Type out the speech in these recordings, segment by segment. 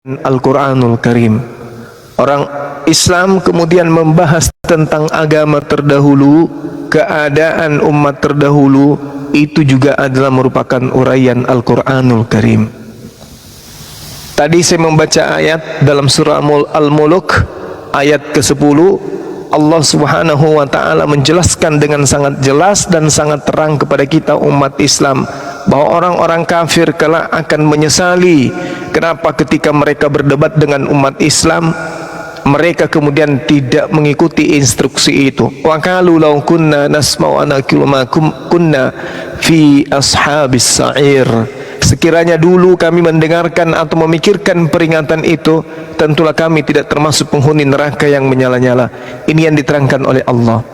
Al-Quranul Karim. Orang Islam kemudian membahas tentang agama terdahulu, keadaan umat terdahulu, itu juga adalah merupakan uraian Al-Quranul Karim. Tadi saya membaca ayat dalam surah Al-Mulk ayat ke-10. Allah Subhanahu wa ta'ala menjelaskan dengan sangat jelas dan sangat terang kepada kita umat Islam bahwa orang-orang kafir kelak akan menyesali kenapa ketika mereka berdebat dengan umat Islam mereka kemudian tidak mengikuti instruksi itu. Wa qalu law kunna nasma'u wa naqilu ma kunna fi ashabis sa'ir. Sekiranya dulu kami mendengarkan atau memikirkan peringatan itu, tentulah kami tidak termasuk penghuni neraka yang menyala-nyala. Ini yang diterangkan oleh Allah.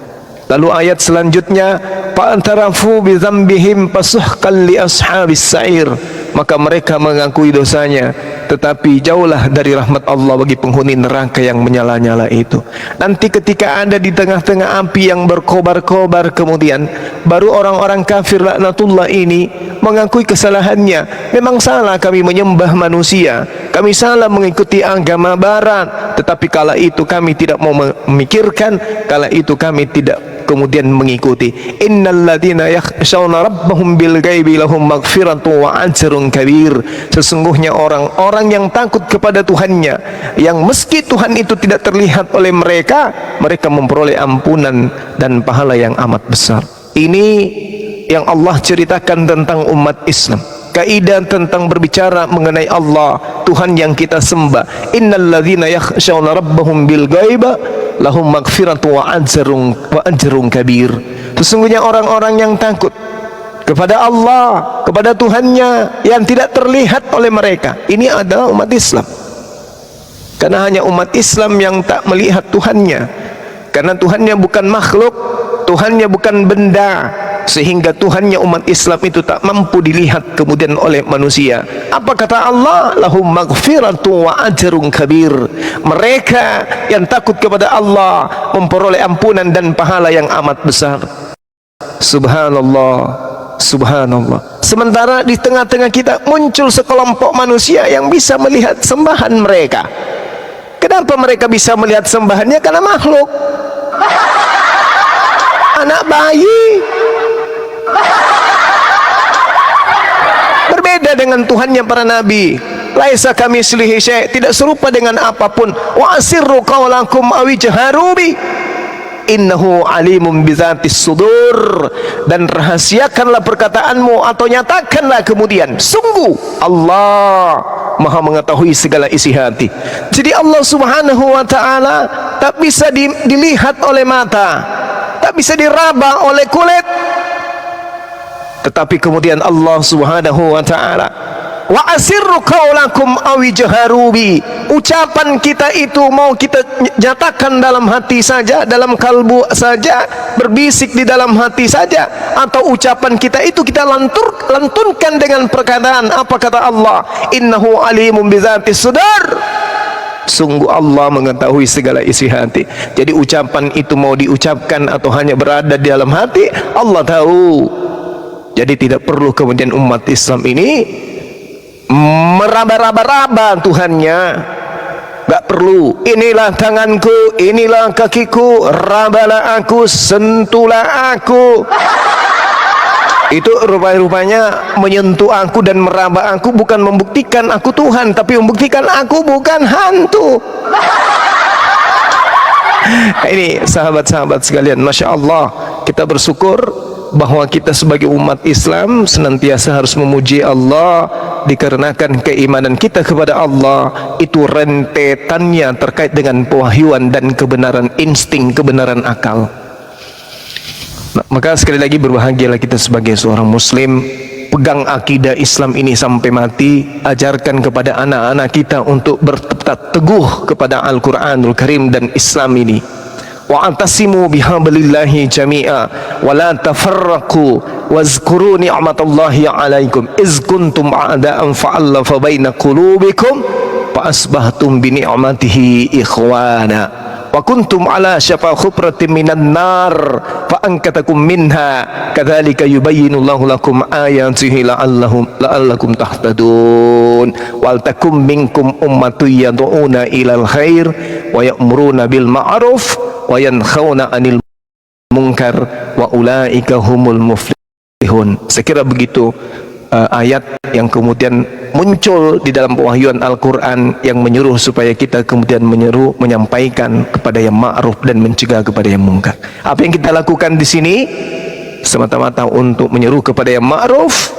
Lalu ayat selanjutnya, fa'tarafu bi dzambihim fasuhqan li ashabis sa'ir. Maka mereka mengakui dosanya, tetapi jauhlah dari rahmat Allah bagi penghuni neraka yang menyala-nyala itu. Nanti ketika ada di tengah-tengah api yang berkobar-kobar, kemudian baru orang-orang kafir laknatullah ini mengakui kesalahannya. Memang salah kami menyembah manusia, kami salah mengikuti agama barat, tetapi kala itu kami tidak mau memikirkan, kala itu kami tidak kemudian mengikuti. Innalladzina yakhshawna rabbahum bil ghaibi lahum maghfiratun wa ajrun kabir. Sesungguhnya orang-orang yang takut kepada Tuhannya, yang meski Tuhan itu tidak terlihat oleh mereka, mereka memperoleh ampunan dan pahala yang amat besar. Ini yang Allah ceritakan tentang umat Islam. Kaidah tentang berbicara mengenai Allah, Tuhan yang kita sembah. Innalladzina yakhshawna rabbahum bil ghaibi lahum maghfiratu wa ajrun kabir. Sesungguhnya orang-orang yang takut kepada Allah, kepada Tuhannya yang tidak terlihat oleh mereka, ini adalah umat Islam. Karena hanya umat Islam yang tak melihat Tuhannya, karena Tuhannya bukan makhluk, Tuhannya bukan benda, sehingga Tuhannya umat Islam itu tak mampu dilihat kemudian oleh manusia. Apa kata Allah? Lahum maghfiratu wa ajrun kabir. Mereka yang takut kepada Allah memperoleh ampunan dan pahala yang amat besar. Subhanallah, subhanallah. Sementara di tengah-tengah kita muncul sekelompok manusia yang bisa melihat sembahan mereka. Kenapa mereka bisa melihat sembahannya? Karena makhluk, anak bayi. Berbeda dengan Tuhannya para nabi. Laisa kamitslihi syai', tidak serupa dengan apapun. Wa asirru qawlakum aw ijharu bi innahu alimun bizatis sudur. Dan rahasiakanlah perkataanmu atau nyatakanlah kemudian, sungguh Allah Maha mengetahui segala isi hati. Jadi Allah Subhanahu wa ta'ala tak bisa dilihat oleh mata, tak bisa diraba oleh kulit, tetapi kemudian Allah Subhanahu wa ta'ala, wa asirru qaulakum aw ijharu bi, ucapan kita itu mau kita nyatakan dalam hati saja, dalam kalbu saja, berbisik di dalam hati saja, atau ucapan kita itu kita lantunkan dengan perkataan. Apa kata Allah? Innahu alimun bizatis sudur. Sungguh Allah mengetahui segala isi hati. Jadi ucapan itu mau diucapkan atau hanya berada di dalam hati, Allah tahu. Jadi tidak perlu kemudian umat Islam ini meraba-raba Tuhannya. Gak perlu. Inilah tanganku, inilah kakiku, rabalah aku, sentuhlah aku. Itu rupanya menyentuh aku dan meraba aku bukan membuktikan aku Tuhan, tapi membuktikan aku bukan hantu. Ini sahabat-sahabat sekalian, Masya Allah, kita bersyukur bahwa kita sebagai umat Islam senantiasa harus memuji Allah, dikarenakan keimanan kita kepada Allah itu rentetannya terkait dengan pewahyuan dan kebenaran insting, kebenaran akal. Nah, maka sekali lagi berbahagialah kita sebagai seorang muslim. Pegang akidah Islam ini sampai mati. Ajarkan kepada anak-anak kita untuk bertetap teguh kepada Al-Quranul Karim dan Islam ini. Wa'tasimu bihablillahi jami'a wa la tafarraqu wazkuru ni'matallahi 'alaikum iz kuntum a'da'an fa'alafa baina qulubikum fa asbahtum bi ni'matihi ikhwana. wa kuntum ala syafa khufratin minan nar fa ankatakum minha kadzalika yubayyinullahu lakum ayatihi la'allakum tahtadun wal takum minkum ummatun yad'una ilal khair wa ya'muruna bil ma'ruf wa yanhauna 'anil munkar wa ulaika humul muflihun. Sekira begitu ayat yang kemudian muncul di dalam pewahyuan Al-Quran yang menyuruh supaya kita kemudian menyampaikan kepada yang ma'ruf dan mencegah kepada yang mungkar. Apa yang kita lakukan di sini semata-mata untuk menyeru kepada yang ma'ruf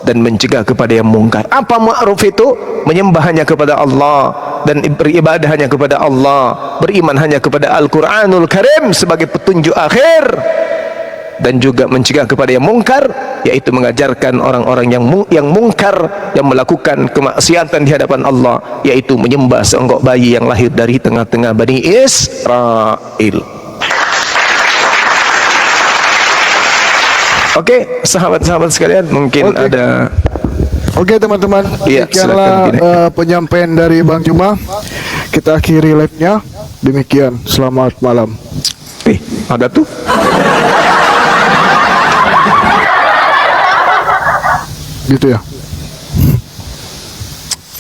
dan mencegah kepada yang mungkar. Apa ma'ruf itu? Menyembah hanya kepada Allah dan beribadah hanya kepada Allah, beriman hanya kepada Al-Quranul Karim sebagai petunjuk akhir, dan juga mencegah kepada yang mungkar, yaitu mengajarkan orang-orang yang mungkar, yang melakukan kemaksiatan di hadapan Allah, yaitu menyembah seonggok bayi yang lahir dari tengah-tengah Bani Israel. Oke, sahabat-sahabat sekalian, mungkin ada. Oke teman-teman, Ya, demikianlah penyampaian dari Bang Juma. Kita akhiri live-nya. Demikian, selamat malam. Ada tuh. Gitu ya.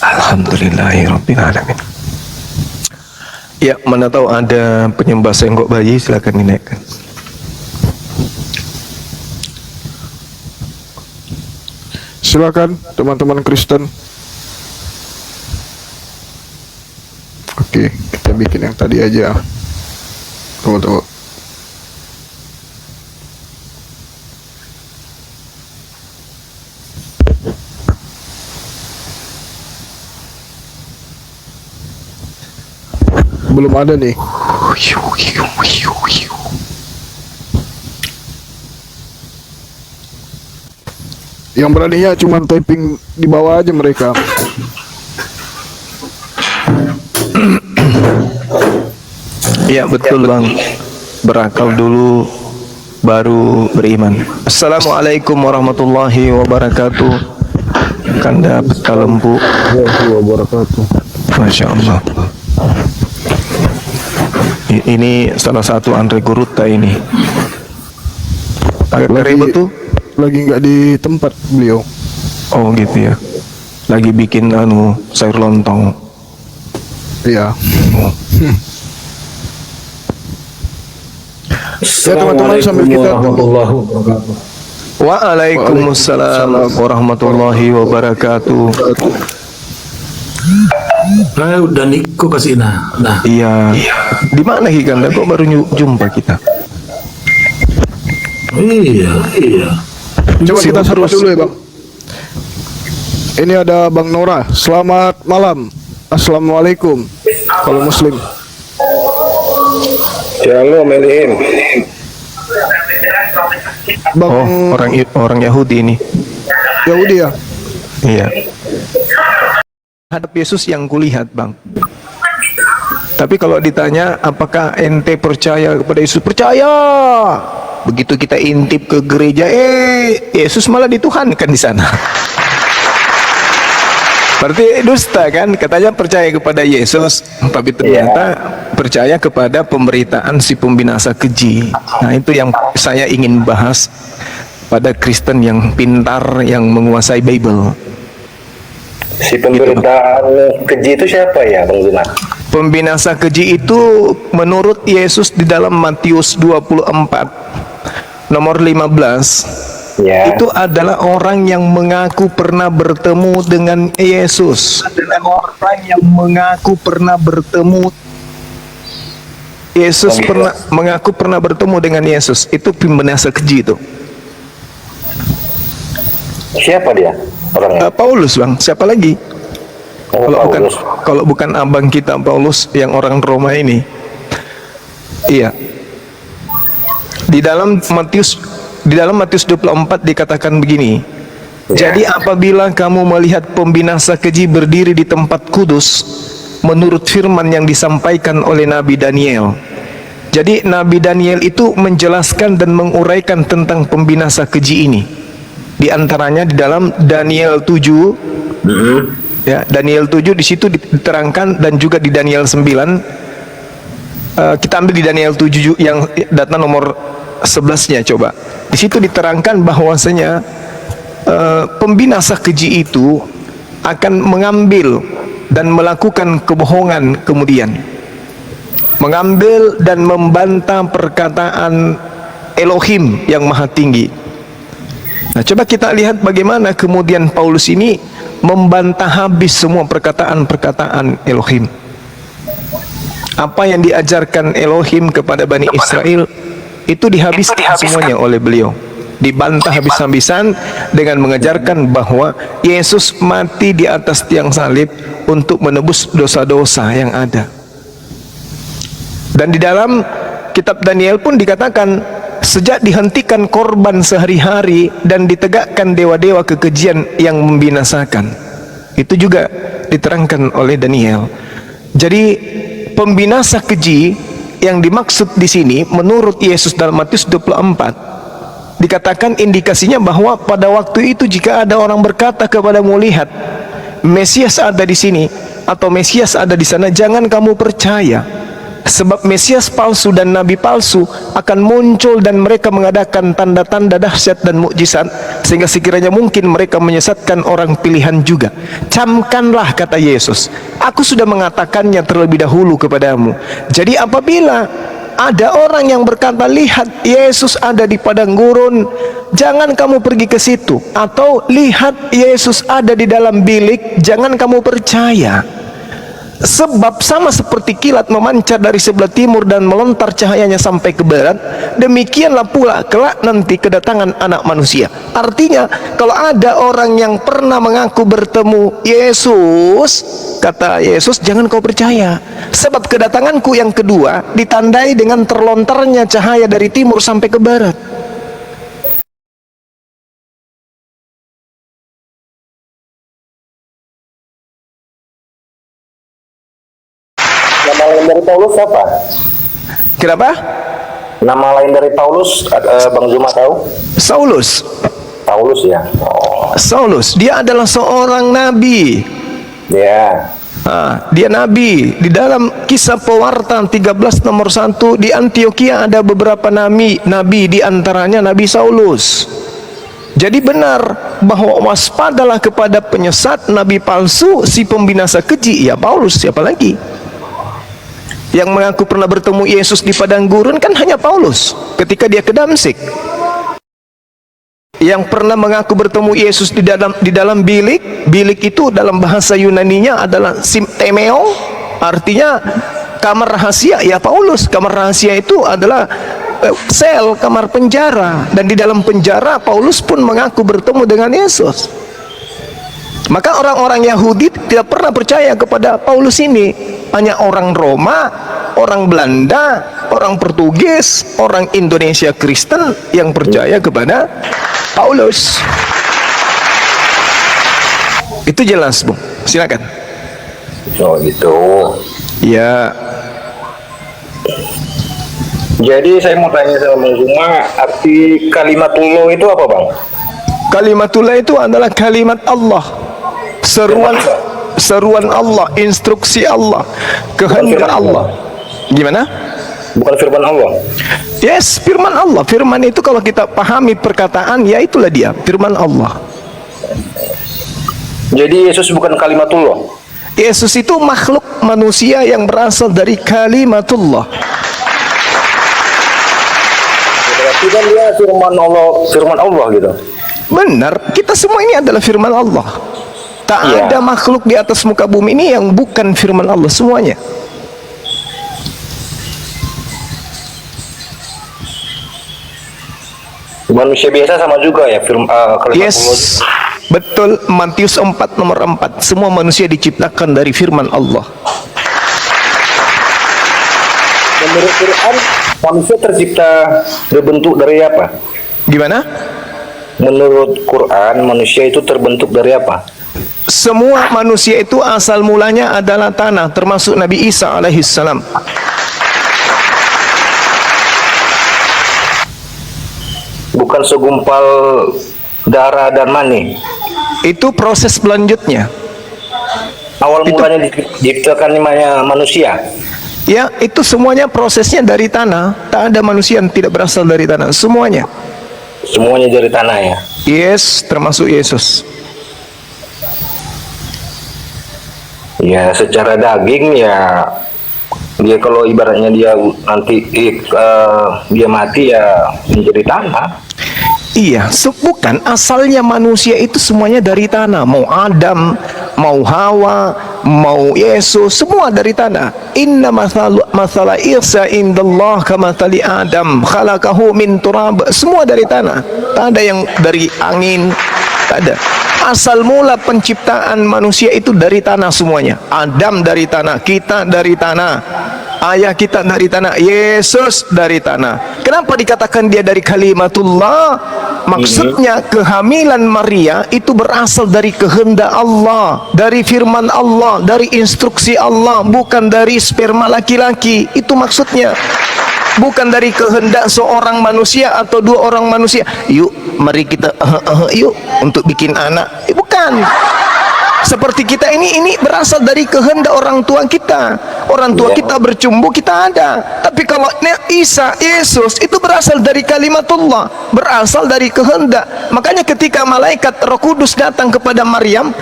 Alhamdulillahirabbil alamin. Ya, mana tahu ada penyembah senggok bayi, silakan dinaikkan. Silakan teman-teman Kristen. Oke, kita bikin yang tadi aja. Tunggu. Belum ada nih. Yang beraninya cuma typing di bawah aja mereka. Ya betul Bang, berakal dulu baru beriman. Assalamualaikum warahmatullahi wabarakatuh. Kanda Petalempu. Wabarakatuh. Masya Allah. Ini salah satu Andre Guruta ini. Agak ribet tuh. Lagi nggak di tempat beliau. Oh gitu ya. Lagi bikin sayur lontong. Iya. Ya teman-teman, sambil kita Waalaikumsalam warahmatullahi wabarakatuh. Udah Niko kasih nah. Iya. Di mana Hikanda? Kok baru jumpa kita? Iya. Coba kita sapa dulu ya Bang. Ini ada Bang Nora. Selamat malam. Assalamualaikum. Kalau Muslim. Shalom Elim. Bang. Oh, orang Yahudi ini. Yahudi ya. Iya. Hadap Yesus yang kulihat Bang. Tapi kalau ditanya apakah ente percaya kepada Yesus? Percaya. Begitu kita intip ke gereja, Yesus malah dituhankan di sana. Berarti dusta kan? Katanya percaya kepada Yesus, tapi ternyata percaya kepada pemberitaan si pembinasa keji. Nah itu yang saya ingin bahas pada Kristen yang pintar, yang menguasai Bible. Si pemberitaan keji itu siapa ya Bang Zuna? Pembinasa keji itu menurut Yesus di dalam Matius 24 nomor 15 Ya. itu adalah orang yang mengaku pernah bertemu dengan Yesus. Adalah orang yang mengaku pernah bertemu Yesus, mengaku pernah bertemu dengan Yesus. Itu pembinasa keji itu. Siapa dia orangnya? Paulus Bang, siapa lagi? Oh, Paulus. Kalau bukan abang kita Paulus yang orang Roma ini. Iya. Di dalam Matius 24 dikatakan begini. Jadi apabila kamu melihat pembinasa keji berdiri di tempat kudus menurut firman yang disampaikan oleh Nabi Daniel. Jadi Nabi Daniel itu menjelaskan dan menguraikan tentang pembinasa keji ini. Di antaranya di dalam Daniel 7. Ya, Daniel 7 di situ diterangkan, dan juga di Daniel 9 Kita ambil di Daniel 7 yang data nomor 11-nya coba. Di situ diterangkan bahwasanya pembinasa keji itu akan mengambil dan melakukan kebohongan, kemudian mengambil dan membantah perkataan Elohim yang maha tinggi. Nah, coba kita lihat bagaimana kemudian Paulus ini membantah habis semua perkataan-perkataan Elohim. Apa yang diajarkan Elohim kepada Bani Israel itu dihabiskan semuanya oleh beliau, dibantah habis-habisan dengan mengajarkan bahwa Yesus mati di atas tiang salib untuk menebus dosa-dosa yang ada. Dan di dalam kitab Daniel pun dikatakan, sejak dihentikan korban sehari-hari dan ditegakkan dewa-dewa kekejian yang membinasakan, itu juga diterangkan oleh Daniel. Jadi pembinasa keji yang dimaksud di sini menurut Yesus dalam Matius 24 dikatakan indikasinya bahwa pada waktu itu jika ada orang berkata kepadamu, lihat Mesias ada di sini atau Mesias ada di sana, jangan kamu percaya, sebab Mesias palsu dan nabi palsu akan muncul dan mereka mengadakan tanda-tanda dahsyat dan mukjizat sehingga sekiranya mungkin mereka menyesatkan orang pilihan juga. Camkanlah, kata Yesus, aku sudah mengatakannya terlebih dahulu kepadamu. Jadi apabila ada orang yang berkata, lihat Yesus ada di padang gurun, jangan kamu pergi ke situ, atau lihat Yesus ada di dalam bilik, jangan kamu percaya. Sebab sama seperti kilat memancar dari sebelah timur dan melontar cahayanya sampai ke barat, demikianlah pula kelak nanti kedatangan Anak Manusia. Artinya, kalau ada orang yang pernah mengaku bertemu Yesus, kata Yesus, jangan kau percaya, sebab kedatanganku yang kedua ditandai dengan terlontarnya cahaya dari timur sampai ke barat. Nama lain dari Paulus apa? Kenapa? Nama lain dari Paulus, Bang Zuma tahu? Saulus. Paulus ya. Oh, Saulus, dia adalah seorang nabi. ya. Dia nabi. Di dalam Kisah Pewarta 13 nomor 1, di Antioquia ada beberapa nabi, di antaranya Nabi Saulus. Jadi benar bahwa waspadalah kepada penyesat, nabi palsu, si pembinasa keji. Ya Paulus, siapa lagi? Yang mengaku pernah bertemu Yesus di padang gurun kan hanya Paulus ketika dia ke Damsik. Yang pernah mengaku bertemu Yesus di dalam bilik. Bilik itu dalam bahasa Yunaninya adalah simtemeo, artinya kamar rahasia. Ya Paulus, kamar rahasia itu adalah sel, kamar penjara, dan di dalam penjara Paulus pun mengaku bertemu dengan Yesus. Maka orang-orang Yahudi tidak pernah percaya kepada Paulus ini. Hanya orang Roma, orang Belanda, orang Portugis, orang Indonesia Kristen yang percaya kepada Paulus. Itu jelas, Bung. Silakan. Oh gitu. Ya. Jadi saya mau tanya sama Bang Zuma, arti kalimatullah itu apa, Bang? Kalimatullah itu adalah kalimat Allah. Seruan Allah, instruksi Allah, kehendak Allah. Gimana? Bukan firman Allah. Yes, firman Allah. Firman itu kalau kita pahami perkataan, ya itulah dia, firman Allah. Jadi Yesus bukan kalimatullah. Yesus itu makhluk manusia yang berasal dari kalimatullah. Berarti kan dia firman Allah gitu. Benar, kita semua ini adalah firman Allah. Tak Ya. ada makhluk di atas muka bumi ini yang bukan firman Allah, semuanya. Manusia biasa sama juga ya kalimatullah. Yes, betul. Matius 4 nomor 4, semua manusia diciptakan dari firman Allah. Menurut Quran, manusia tercipta berbentuk dari apa? Gimana? Menurut Quran, manusia itu terbentuk dari apa? Semua manusia itu asal mulanya adalah tanah, termasuk Nabi Isa alaihissalam. Bukan segumpal darah dan mani. Itu proses selanjutnya. Awal mulanya diciptakan manusia. Ya, itu semuanya prosesnya dari tanah. Tak ada manusia yang tidak berasal dari tanah. Semuanya. Semuanya dari tanah ya. Yes, termasuk Yesus. Ya, secara daging ya, dia kalau ibaratnya dia nanti dia mati ya menjadi tanah. Iya, bukan asalnya manusia itu semuanya dari tanah. Mau Adam, mau Hawa, mau Yesus, semua dari tanah. Inna mathala Isa indallah kamathali Adam, khalaqahu min turab. Semua dari tanah. Tak ada yang dari angin, tak ada. Asal mula penciptaan manusia itu dari tanah semuanya. Adam dari tanah, kita dari tanah, ayah kita dari tanah, Yesus dari tanah. Kenapa dikatakan dia dari kalimatullah? Maksudnya kehamilan Maria itu berasal dari kehendak Allah, dari firman Allah, dari instruksi Allah, bukan dari sperma laki-laki. Itu maksudnya. Bukan dari kehendak seorang manusia atau dua orang manusia. Yuk, mari kita yuk untuk bikin anak. Bukan. Seperti kita ini berasal dari kehendak orang tua kita. Orang tua kita bercumbu, kita ada. Tapi kalau Isa, Yesus itu berasal dari kalimatullah, berasal dari kehendak. Makanya ketika malaikat Roh Kudus datang kepada Maryam,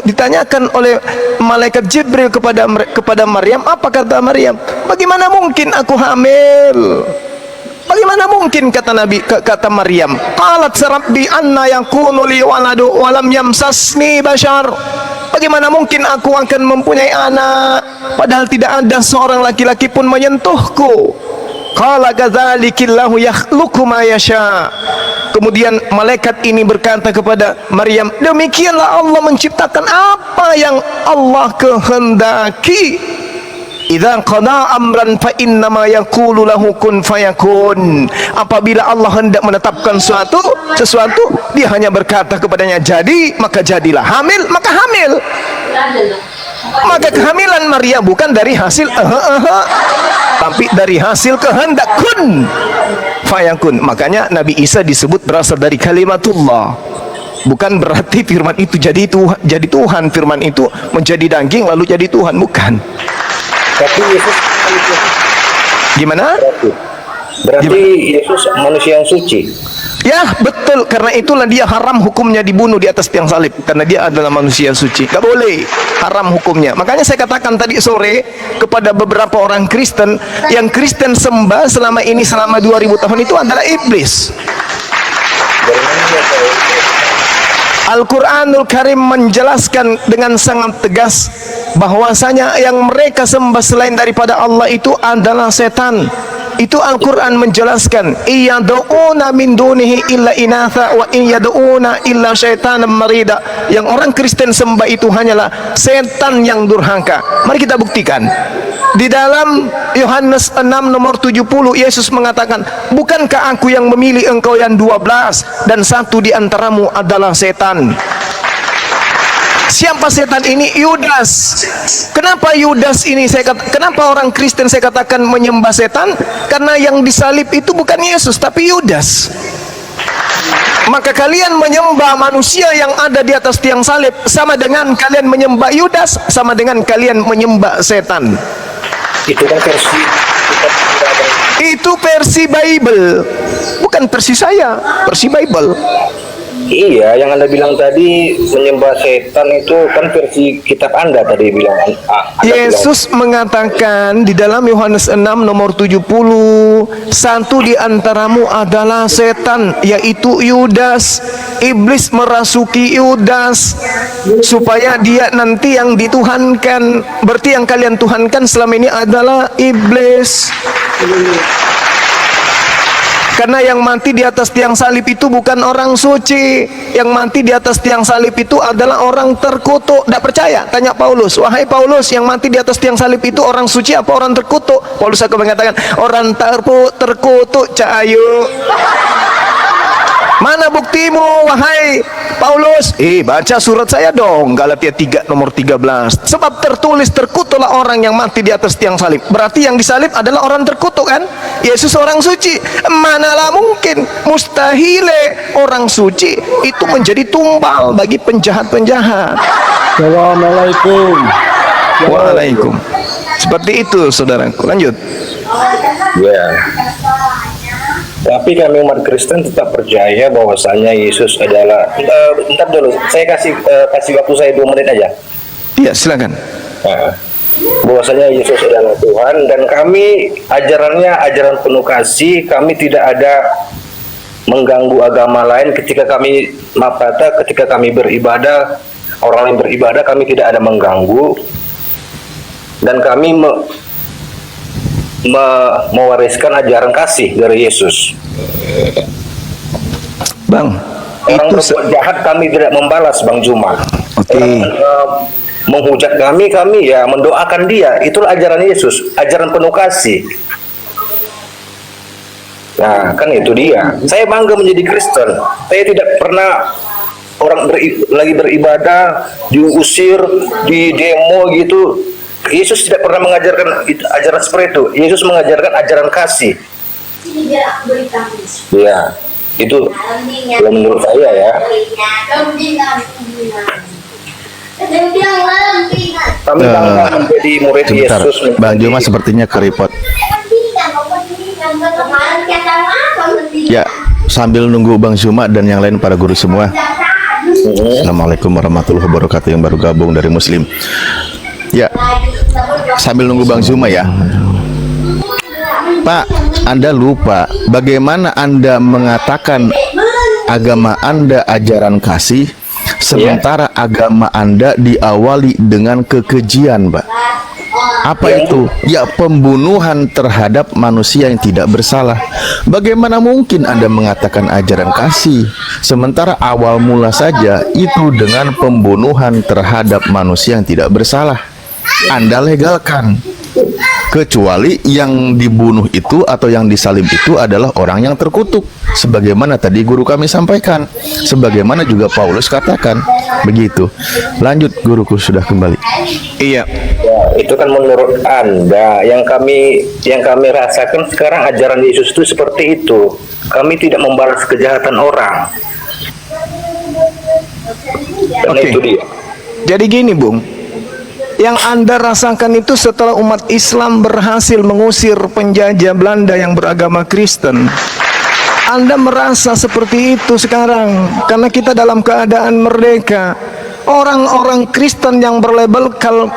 ditanyakan oleh malaikat Jibril kepada Maryam, apa kata Maryam? Bagaimana mungkin aku hamil? Bagaimana mungkin, kata Maryam, qalat rabbi anna yakunu li waladu wa lam yamsasni bashar. Bagaimana mungkin aku akan mempunyai anak padahal tidak ada seorang laki-laki pun menyentuhku. Qala kadzalikillahu yakhluqu ma yasha. Kemudian malaikat ini berkata kepada Maryam, demikianlah Allah menciptakan apa yang Allah kehendaki. Idza qada amran fa innama yaqulu lahu kun fayakun. Apabila Allah hendak menetapkan sesuatu, dia hanya berkata kepadanya jadi, maka jadilah. Hamil, maka hamil. Maka kehamilan Maria bukan dari hasil tapi dari hasil kehendak kun fayakun. Makanya Nabi Isa disebut berasal dari kalimatullah. Bukan berarti firman itu jadi Tuhan, firman itu menjadi daging lalu jadi Tuhan, bukan. Tapi Yesus Gimana? berarti Yesus manusia yang suci. Ya, betul. Karena itulah dia haram hukumnya dibunuh di atas tiang salib, karena dia adalah manusia suci. Gak boleh, haram hukumnya. Makanya saya katakan tadi sore kepada beberapa orang Kristen, yang Kristen sembah selama 2000 tahun itu adalah iblis. Al-Quranul Karim menjelaskan dengan sangat tegas bahwasanya yang mereka sembah selain daripada Allah itu adalah setan. Itu Al-Quran menjelaskan, iyad'una min dunihi illa inatha wa in yad'una illa syaitanan marida. Yang orang Kristen sembah itu hanyalah setan yang durhaka. Mari kita buktikan. Di dalam Yohanes 6 nomor 70, Yesus mengatakan, bukankah aku yang memilih engkau yang 12 dan satu di antaramu adalah setan. Siapa setan ini? Yudas. Kenapa Yudas ini kenapa orang Kristen saya katakan menyembah setan? Karena yang disalib itu bukan Yesus tapi Yudas. Maka kalian menyembah manusia yang ada di atas tiang salib sama dengan kalian menyembah Yudas, sama dengan kalian menyembah setan. Itu kan versi Bible, bukan versi saya, versi Bible. Iya, yang Anda bilang tadi menyembah setan itu kan versi kitab Anda tadi bilang. Yesus mengatakan di dalam Yohanes 6 nomor 70, satu di antaramu adalah setan, yaitu Yudas. Iblis merasuki Yudas supaya dia nanti yang dituhankan. Berarti yang kalian tuhankan selama ini adalah iblis. Karena yang mati di atas tiang salib itu bukan orang suci. Yang mati di atas tiang salib itu adalah orang terkutuk. Tidak percaya? Tanya Paulus. Wahai Paulus, yang mati di atas tiang salib itu orang suci apa orang terkutuk? Paulus akan mengatakan, orang terkutuk, Cahayu. Mana buktimu, wahai Paulus? Baca surat saya dong, Galatia 3 nomor 13. Sebab tertulis, terkutuklah orang yang mati di atas tiang salib. Berarti yang disalib adalah orang terkutuk kan? Yesus orang suci. Manalah mungkin, mustahile orang suci itu menjadi tumbal bagi penjahat-penjahat. Assalamualaikum. Waalaikum. Seperti itu, saudaraku. Lanjut. Ya. Tapi kami umat Kristen tetap percaya bahwasanya Yesus adalah bentar dulu, saya kasih waktu saya 2 menit aja. Iya, silakan. Nah, bahwasanya Yesus adalah Tuhan dan kami ajarannya ajaran penuh kasih, kami tidak ada mengganggu agama lain ketika kami ketika kami beribadah, orang lain beribadah kami tidak ada mengganggu dan kami mewariskan ajaran kasih dari Yesus. Bang, Orang itu berbuat jahat kami tidak membalas, Bang Juma. Oke. Orang menghujat kami ya mendoakan dia. Itulah ajaran Yesus, ajaran penuh kasih. Nah, kan itu dia. Saya bangga menjadi Kristen. Saya tidak pernah orang lagi beribadah diusir, di demo gitu. Yesus tidak pernah mengajarkan ajaran seperti itu. Yesus mengajarkan ajaran kasih. Ya, itu kalau menurut saya ya. Kami bangga menjadi murid Sebentar, Yesus. Bang Juma sepertinya keriput. Ya, sambil nunggu Bang Juma dan yang lain para guru semua. Assalamualaikum warahmatullahi wabarakatuh yang baru gabung dari Muslim. Ya, sambil nunggu Bang Zuma ya. Pak, Anda lupa bagaimana Anda mengatakan agama Anda ajaran kasih, sementara agama Anda diawali dengan kekejian, Pak. Apa itu? Ya, pembunuhan terhadap manusia yang tidak bersalah. Bagaimana mungkin Anda mengatakan ajaran kasih, sementara awal mula saja itu dengan pembunuhan terhadap manusia yang tidak bersalah? Anda legalkan, kecuali yang dibunuh itu atau yang disalib itu adalah orang yang terkutuk, sebagaimana tadi guru kami sampaikan, sebagaimana juga Paulus katakan. Begitu. Lanjut, guruku sudah kembali. iya. Ya, itu kan menurut Anda. Yang kami rasakan sekarang ajaran Yesus itu seperti itu. Kami tidak membalas kejahatan orang. Dan Oke. itu dia. Jadi gini, Bung. Yang Anda rasakan itu setelah umat Islam berhasil mengusir penjajah Belanda yang beragama Kristen. Anda merasa seperti itu sekarang karena kita dalam keadaan merdeka. Orang-orang Kristen yang berlabelkan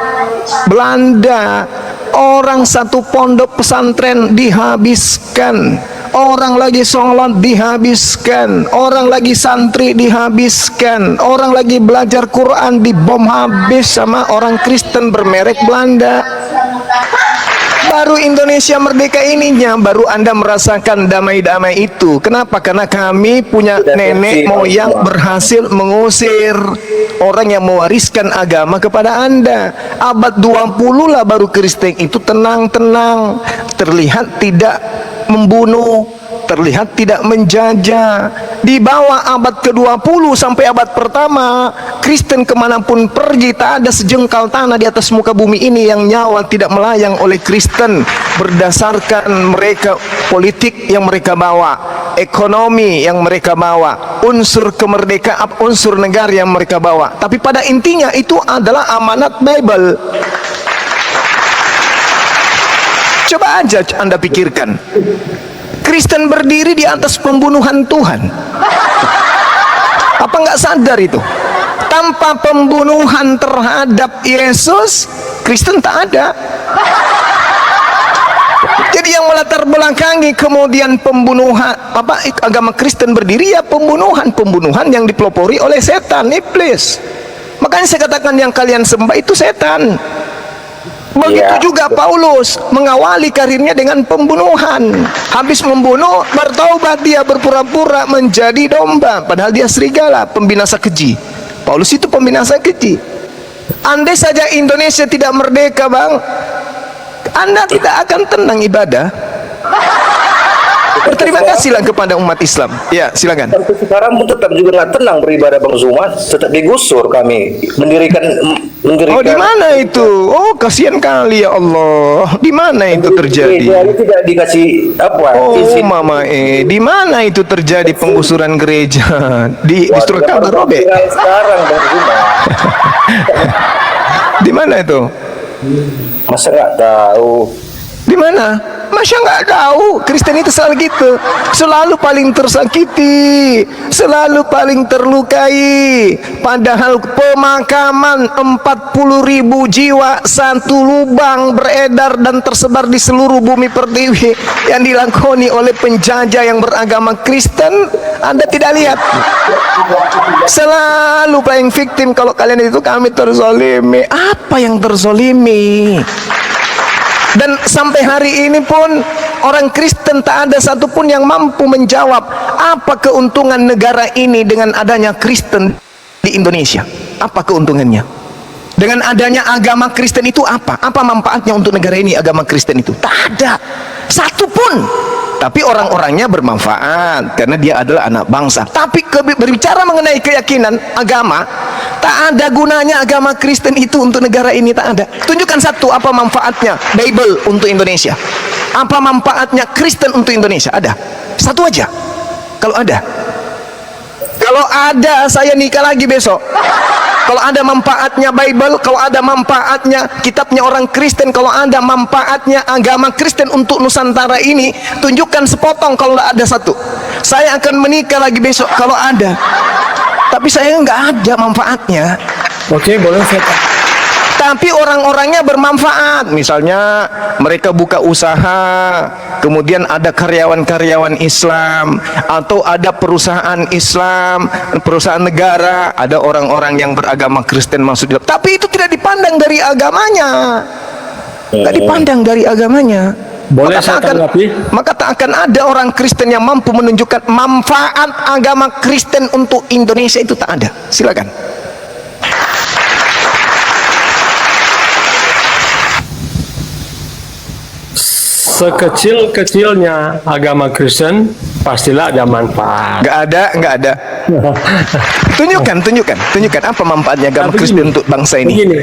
Belanda, orang satu pondok pesantren dihabiskan, orang lagi sholat dihabiskan, orang lagi santri dihabiskan, orang lagi belajar Quran dibom habis sama orang Kristen bermerek Belanda. Baru Indonesia merdeka ininya, baru Anda merasakan damai-damai itu. Kenapa? Karena kami punya nenek moyang berhasil mengusir orang yang mewariskan agama kepada Anda. Abad 20 lah baru Kristen itu tenang-tenang, terlihat tidak membunuh, terlihat tidak menjajah. Di bawah abad ke-20 sampai abad pertama, Kristen kemanapun pergi tak ada sejengkal tanah di atas muka bumi ini yang nyawa tidak melayang oleh Kristen, berdasarkan mereka politik yang mereka bawa, ekonomi yang mereka bawa, unsur kemerdekaan, unsur negara yang mereka bawa. Tapi pada intinya itu adalah amanat Bible. Coba aja Anda pikirkan, Kristen berdiri di atas pembunuhan Tuhan. Apa nggak sadar itu? Tanpa pembunuhan terhadap Yesus, Kristen tak ada. Jadi yang melatar belakangi kemudian pembunuhan agama Kristen berdiri, ya pembunuhan yang dipelopori oleh setan, iblis. Makanya saya katakan yang kalian sembah itu setan. Begitu juga Paulus mengawali karirnya dengan pembunuhan. Habis membunuh, bertaubat dia, berpura-pura menjadi domba, padahal dia serigala, pembinasa keji. Paulus itu pembinasa keji. Andai saja Indonesia tidak merdeka, Bang, Anda tidak akan tenang ibadah. Berterima kasihlah kepada umat Islam. Ya, silakan. Sampai sekarang pun tetap juga nggak tenang beribadah, Bang Zuma. Tetap digusur kami mendirikan. Oh, di mana itu? Oh, kasihan kali ya Allah. Di mana itu terjadi? Gereja tidak dikasih apa? Oh, izin. Mama, di mana itu terjadi penggusuran gereja? Di Surakarta, Robe? Sekarang, Bang Zuma. Di mana itu? Masa nggak tahu? Di mana? Masya nggak tahu. Kristen itu selalu gitu, selalu paling tersakiti, selalu paling terlukai. Padahal pemakaman 40.000 jiwa satu lubang beredar dan tersebar di seluruh bumi pertiwi yang dilakoni oleh penjajah yang beragama Kristen. Anda tidak lihat? Selalu playing victim. Kalau kalian itu kami terzolimi. Apa yang terzolimi? Dan sampai hari ini pun orang Kristen tak ada satupun yang mampu menjawab apa keuntungan negara ini dengan adanya Kristen di Indonesia. Apa keuntungannya? Dengan adanya agama Kristen itu apa? Apa manfaatnya untuk negara ini agama Kristen itu? Tak ada satupun. Tapi orang-orangnya bermanfaat karena dia adalah anak bangsa. Tapi berbicara mengenai keyakinan agama, tak ada gunanya agama Kristen itu untuk negara ini, tak ada. Tunjukkan satu, apa manfaatnya Bible untuk Indonesia? Apa manfaatnya Kristen untuk Indonesia? Ada satu aja. Kalau ada saya nikah lagi besok. Kalau ada manfaatnya Bible, kalau ada manfaatnya kitabnya orang Kristen, kalau ada manfaatnya agama Kristen untuk Nusantara ini, tunjukkan sepotong. Kalau ada satu, saya akan menikah lagi besok kalau ada. Tapi saya nggak ada manfaatnya. Oke, boleh saya. Tapi orang-orangnya bermanfaat. Misalnya mereka buka usaha, kemudian ada karyawan-karyawan Islam, atau ada perusahaan Islam, perusahaan negara, ada orang-orang yang beragama Kristen masuk. Tapi itu tidak dipandang dari agamanya. Tidak dipandang dari agamanya. Boleh saya tanggapi? Maka tak akan ada orang Kristen yang mampu menunjukkan manfaat agama Kristen untuk Indonesia, itu tak ada. Silakan. Sekecil-kecilnya agama Kristen pastilah ada manfaat. Nggak ada. Tunjukkan apa manfaatnya agama Kristen untuk bangsa ini. Begini,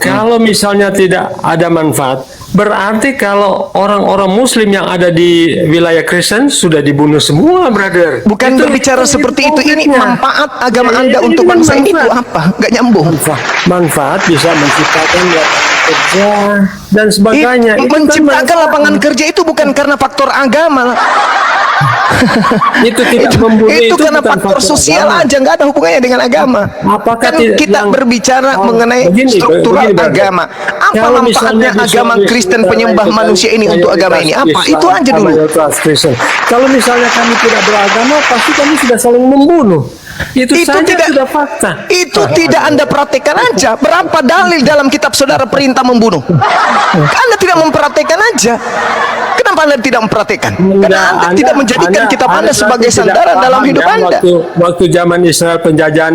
kalau misalnya tidak ada manfaat, berarti kalau orang-orang Muslim yang ada di wilayah Kristen sudah dibunuh semua, brother. Bukan berbicara seperti itu. Ini manfaat agama Anda untuk bangsa ini itu apa? Nggak nyambung. Manfaat bisa menciptakan lapangan kerja dan sebagainya. Menciptakan lapangan kerja itu bukan karena faktor agama. Itu tidak membunuh, itu karena bukan faktor sosial agama. aja, nggak ada hubungannya dengan agama. Apakah Kan kita berbicara mengenai struktural agama. Apa manfaatnya agama Kristen penyembah manusia ini untuk agama ini? Apa? Itu aja dulu. Kalau misalnya kami tidak beragama, pasti kami sudah saling membunuh. Itu saja tidak sudah fakta. Itu tidak Anda praktekkan aja. Berapa dalil dalam kitab saudara perintah membunuh? Anda tidak mempraktekkan aja. Kenapa Anda tidak mempraktekkan? Karena Anda tidak menjadikan kitab Anda sebagai sandaran dalam hidup Anda. Waktu zaman Israel penjajahan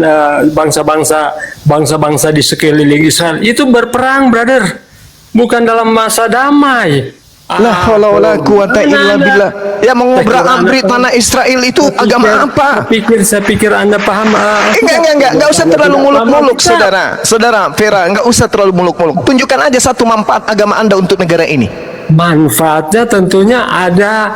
bangsa-bangsa di sekeliling Israel itu berperang, brother. Bukan dalam masa damai. La haula wala quwata illa billah. Ya mengobrak-abrik tanah Israel itu agama apa? Saya pikir Anda paham. Enggak usah terlalu muluk-muluk, saudara Vera, enggak usah terlalu muluk-muluk. Tunjukkan aja satu manfaat agama Anda untuk negara ini. Manfaatnya tentunya ada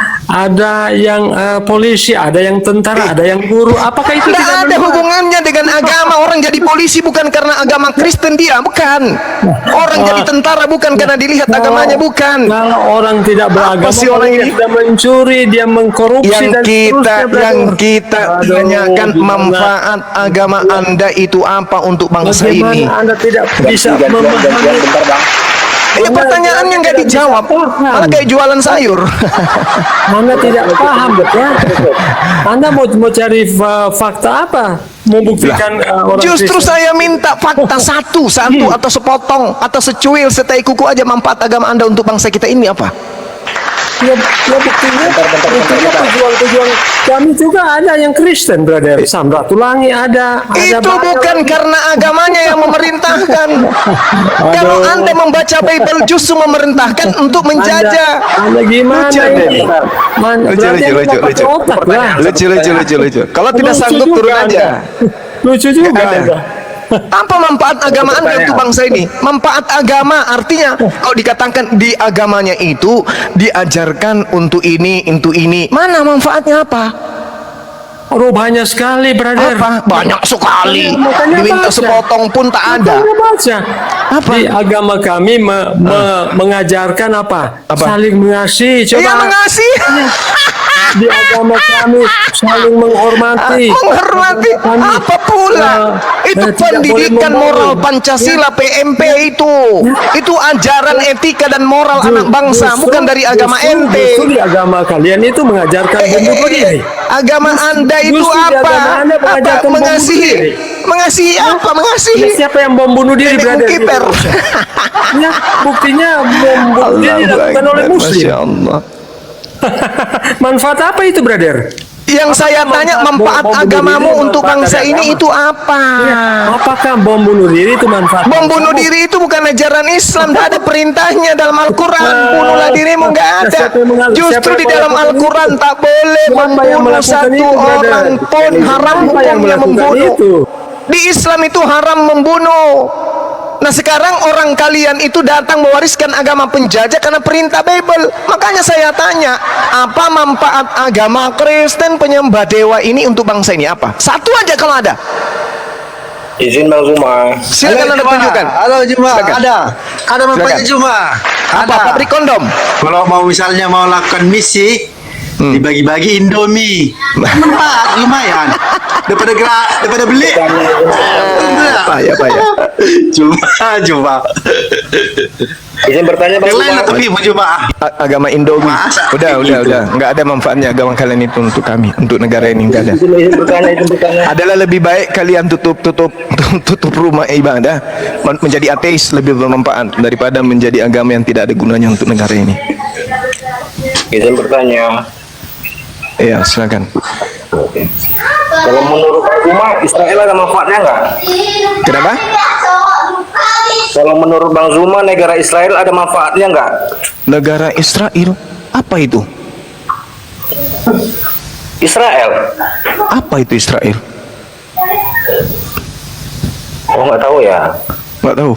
yang polisi, ada yang tentara, ada yang guru. Apakah itu tidak ada hubungannya dengan agama? Orang jadi polisi bukan karena agama Kristen dia, bukan. Orang jadi tentara bukan karena dilihat agamanya, bukan. Kalau orang tidak beragama, orang ini dia mencuri, dia mengkorupsi, yang kita tanyakan manfaat agama Anda itu apa untuk bangsa ini? Anda tidak bisa memahami. Ya pertanyaannya nggak dijawab, malah kayak jualan sayur. Anda tidak paham, betul? Anda mau cari fakta apa? Membuktikan orang Justru Kristen. saya minta fakta satu atau sepotong atau secuil setai kuku aja manfaat agama Anda untuk bangsa kita ini apa? Ya buktinya pejuang kami juga ada yang Kristen, brother. Samratulangi ada itu bukan karena agamanya yang memerintahkan. Kalau Anda membaca Bible justru memerintahkan untuk menjajah. Anda gimana ini? Lucu. Kalau tidak sanggup turun aja. Lucu juga Anda. Apa manfaat agama Anda untuk bangsa ini? Manfaat agama artinya kalau dikatakan di agamanya itu diajarkan untuk ini. Mana manfaatnya apa? banyak sekali, brother. Apa? Banyak sekali. Makanya Diminta baca. sepotong pun tak ada. Makanya baca. Apa? Di agama kami mengajarkan apa? Apa? Saling mengasihi. Coba. Iya, mengasihi. Di agama kami saling menghormati. Menghormati apa pula? Itu tidak boleh pendidikan membunuh. moral Pancasila PMP itu. Itu ajaran etika dan moral anak bangsa, bukan dari agama ente. Justru di agama kalian itu mengajarkan membunuh diri. Agama Anda itu Justru di apa? agama Anda Apa? mengajarkan membunuh Mengasihi. diri. Mengasihi apa? Mengasihi. Siapa yang bom bunuh diri, Nenek brother? Kiper. Ya, buktinya bom bunuh diri dilakukan oleh Muslim. Masya Allah. Manfaat apa itu, brother? Yang saya tanya, manfaat bom bunuh agamamu diri, untuk manfaat bangsa dari ini agama. itu apa? Apakah bom bunuh diri itu manfaat? Bom bunuh diri itu bukan ajaran Islam, tidak ada perintahnya dalam Al-Quran. Bunuhlah dirimu, nggak ada. Justru di dalam Al-Quran tak boleh Siapa yang membunuh melakukan satu itu, brother? orang pun, haram Siapa yang hukumnya melakukan membunuh. itu? Di Islam itu haram membunuh. Nah sekarang orang kalian itu datang mewariskan agama penjajah karena perintah Bible. Makanya saya tanya, apa manfaat agama Kristen penyembah dewa ini untuk bangsa ini? Apa? Satu aja kalau ada. Izin Bang Zuma. Silakan Anda tunjukkan. Halo Juma, Silakan. ada manfaatnya Silakan. Juma. Apa? Pabrik kondom. Kalau mau misalnya mau lakukan misi, dibagi-bagi Indomie. Manfaat lumayan. Daripada beli. Payah. Cuma. Izin bertanya Bang Yang lain Zuma. tapi Juma. Agama Indomie. Masa Udah. gitu? Nggak ada manfaatnya agama kalian itu untuk kami, untuk negara ini nggak ada. Izin bertanya. Adalah lebih baik kalian tutup rumah ibadah menjadi ateis, lebih bermanfaat daripada menjadi agama yang tidak ada gunanya untuk negara ini. Izin bertanya. Iya, silakan. Kalau menurut Bang Zuma, Israel ada manfaatnya nggak? Kenapa? Kalau menurut Bang Zuma, negara Israel ada manfaatnya nggak? Negara Israel, apa itu? Israel? Apa itu Israel? Oh nggak tahu ya. Nggak tahu.